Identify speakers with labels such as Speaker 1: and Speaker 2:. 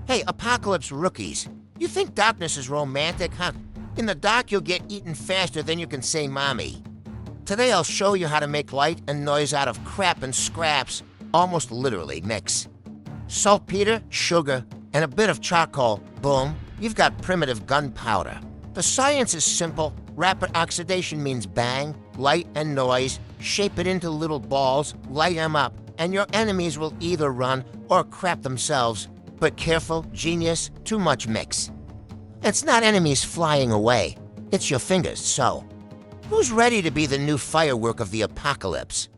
Speaker 1: Hey, apocalypse rookies. You think darkness is romantic, huh? In the dark, you'll get eaten faster than you can say mommy. Today, I'll show you how to make light and noise out of crap and scraps, almost literally mix. Saltpeter, sugar, and a bit of charcoal, boom, you've got primitive gunpowder. The science is simple. Rapid oxidation means bang, light and noise, shape it into little balls, light them up, and your enemies will either run or crap themselves. But careful, genius, too much mix. It's not enemies flying away. It's your fingers, so. Who's ready to be the new firework of the apocalypse?